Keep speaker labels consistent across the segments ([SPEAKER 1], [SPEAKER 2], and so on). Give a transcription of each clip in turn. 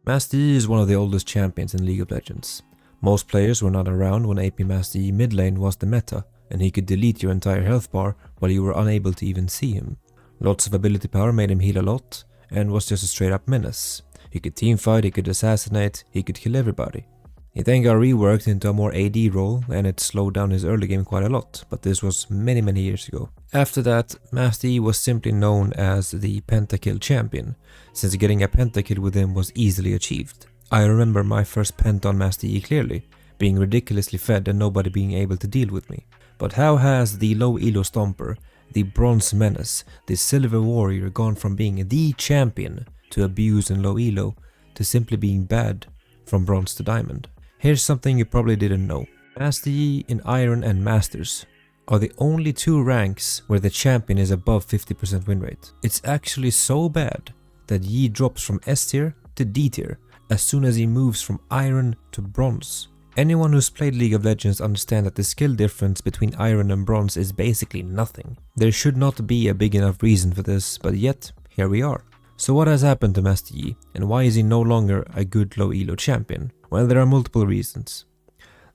[SPEAKER 1] Master Yi is one of the oldest champions in League of Legends. Most players were not around when AP Master Yi mid lane was the meta, and he could delete your entire health bar while you were unable to even see him. Lots of ability power made him heal a lot, and was just a straight up menace. He could teamfight, he could assassinate, he could kill everybody. He then got reworked into a more AD role, and it slowed down his early game quite a lot, but this was many years ago. After that, Master Yi was simply known as the pentakill champion, since getting a pentakill with him was easily achieved. I remember my first pent on Master Yi clearly, being ridiculously fed and nobody being able to deal with me. But how has the Low Elo Stomper, the Bronze Menace, the Silver Warrior gone from being the champion to abuse in Low Elo to simply being bad from Bronze to Diamond? Here's something you probably didn't know. Master Yi in Iron and Masters are the only two ranks where the champion is above 50% win rate. It's actually so bad that Yi drops from S tier to D tier as soon as he moves from Iron to Bronze. Anyone who's played League of Legends understands that the skill difference between Iron and Bronze is basically nothing. There should not be a big enough reason for this, but yet, here we are. So what has happened to Master Yi, and why is he no longer a good Low Elo champion? Well, there are multiple reasons.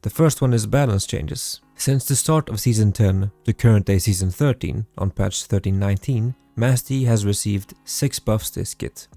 [SPEAKER 1] The first one is balance changes. Since the start of Season 10 to current day Season 13, on patch 13.19, Master Yi has received 6 buffs to his kit,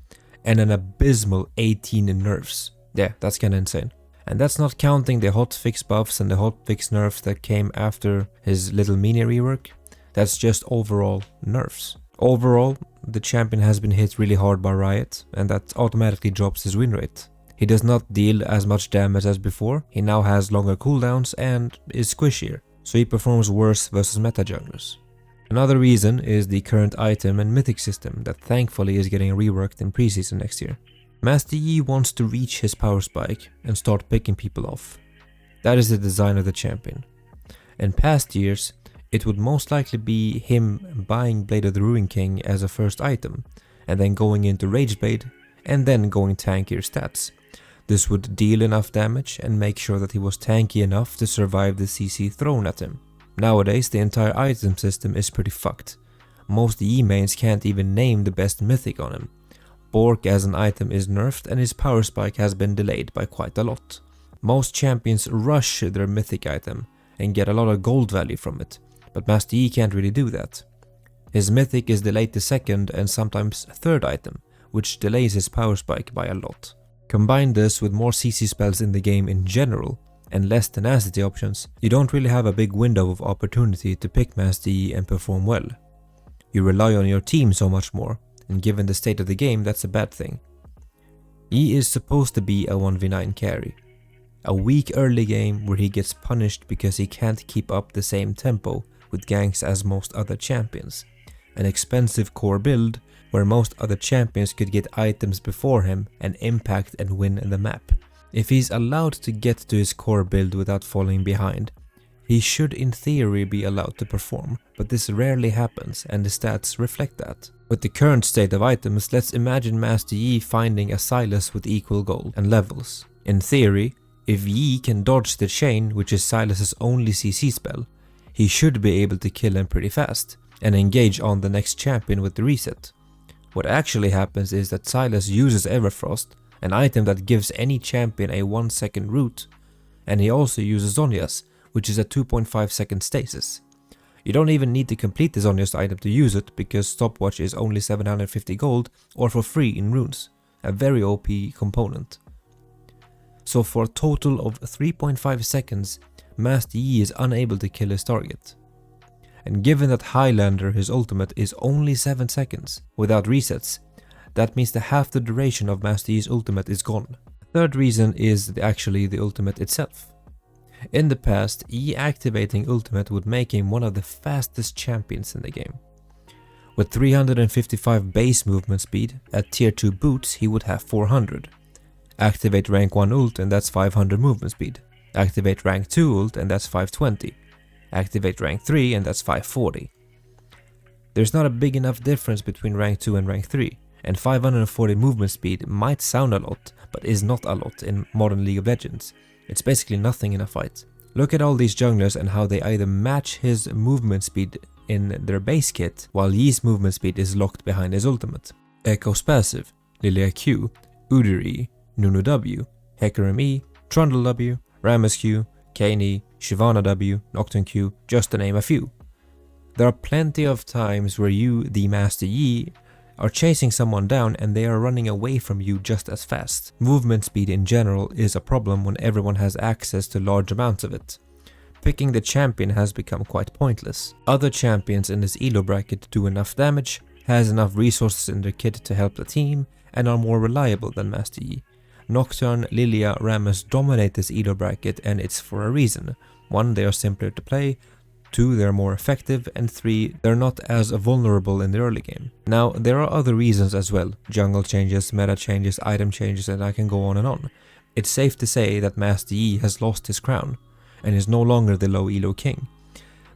[SPEAKER 1] and an abysmal 18 nerfs. Yeah, that's kinda insane. And that's not counting the hotfix buffs and the hotfix nerfs that came after his little mini rework. That's just overall nerfs. Overall, the champion has been hit really hard by Riot, and that automatically drops his win rate. He does not deal as much damage as before, he now has longer cooldowns and is squishier, so he performs worse versus meta junglers. Another reason is the current item and mythic system that thankfully is getting reworked in preseason next year. Master Yi wants to reach his power spike and start picking people off. That is the design of the champion. In past years, it would most likely be him buying Blade of the Ruin King as a first item, and then going into Rage Blade, and then going tankier stats. This would deal enough damage and make sure that he was tanky enough to survive the CC thrown at him. Nowadays, the entire item system is pretty fucked. Most Yi mains can't even name the best mythic on him. Bork as an item is nerfed and his power spike has been delayed by quite a lot. Most champions rush their mythic item and get a lot of gold value from it, but Master Yi can't really do that. His mythic is delayed to second and sometimes third item, which delays his power spike by a lot. Combine this with more CC spells in the game in general and less tenacity options, you don't really have a big window of opportunity to pick Master Yi and perform well. You rely on your team so much more, and given the state of the game, that's a bad thing. Yi is supposed to be a 1v9 carry. A weak early game where he gets punished because he can't keep up the same tempo with ganks as most other champions. An expensive core build where most other champions could get items before him and impact and win the map. If he's allowed to get to his core build without falling behind, he should in theory be allowed to perform, but this rarely happens and the stats reflect that. With the current state of items, let's imagine Master Yi finding a Sylas with equal gold and levels. In theory, if Yi can dodge the chain, which is Sylas's only CC spell, he should be able to kill him pretty fast and engage on the next champion with the reset. What actually happens is that Sylas uses Everfrost, an item that gives any champion a 1 second root, and he also uses Zhonya's, which is a 2.5 second stasis. You don't even need to complete the Zhonya's item to use it, because stopwatch is only 750 gold or for free in runes, a very OP component. So for a total of 3.5 seconds, Master Yi is unable to kill his target. And given that Highlander, his ultimate, is only 7 seconds without resets, that means that half the duration of Master Yi's ultimate is gone. The third reason is actually the ultimate itself. In the past, Yi activating ultimate would make him one of the fastest champions in the game. With 355 base movement speed, at tier 2 boots he would have 400. Activate rank 1 ult and that's 500 movement speed. Activate rank 2 ult and that's 520. Activate rank 3 and that's 540. There's not a big enough difference between rank 2 and rank 3, and 540 movement speed might sound a lot, but is not a lot in modern League of Legends. It's basically nothing in a fight. Look at all these junglers and how they either match his movement speed in their base kit, while Yi's movement speed is locked behind his ultimate. Echo's passive, Lilia Q, Udiri, Nunu W, Hecarim E, Trundle W, Rammus Q, Kayn E, Shyvana W, Nocturne Q, just to name a few. There are plenty of times where you, the Master Yi, are chasing someone down and they are running away from you just as fast. Movement speed in general is a problem when everyone has access to large amounts of it. Picking the champion has become quite pointless. Other champions in this elo bracket do enough damage, has enough resources in their kit to help the team, and are more reliable than Master Yi. Nocturne, Lilia, Rammus dominate this elo bracket, and it's for a reason. 1, they are simpler to play, 2, they're more effective, and 3, they're not as vulnerable in the early game. Now, there are other reasons as well. Jungle changes, meta changes, item changes, and I can go on and on. It's safe to say that Master Yi has lost his crown, and is no longer the low elo king.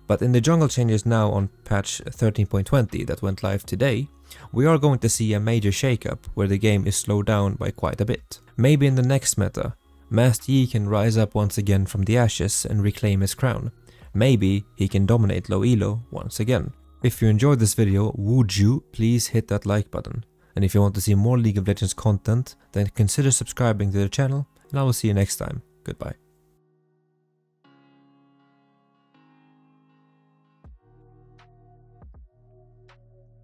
[SPEAKER 1] But in the jungle changes now on patch 13.20 that went live today, we are going to see a major shakeup where the game is slowed down by quite a bit. Maybe in the next meta, Master Yi can rise up once again from the ashes and reclaim his crown. Maybe he can dominate low elo once again. If you enjoyed this video, would you please hit that like button? And if you want to see more League of Legends content, then consider subscribing to the channel, and I will see you next time. Goodbye.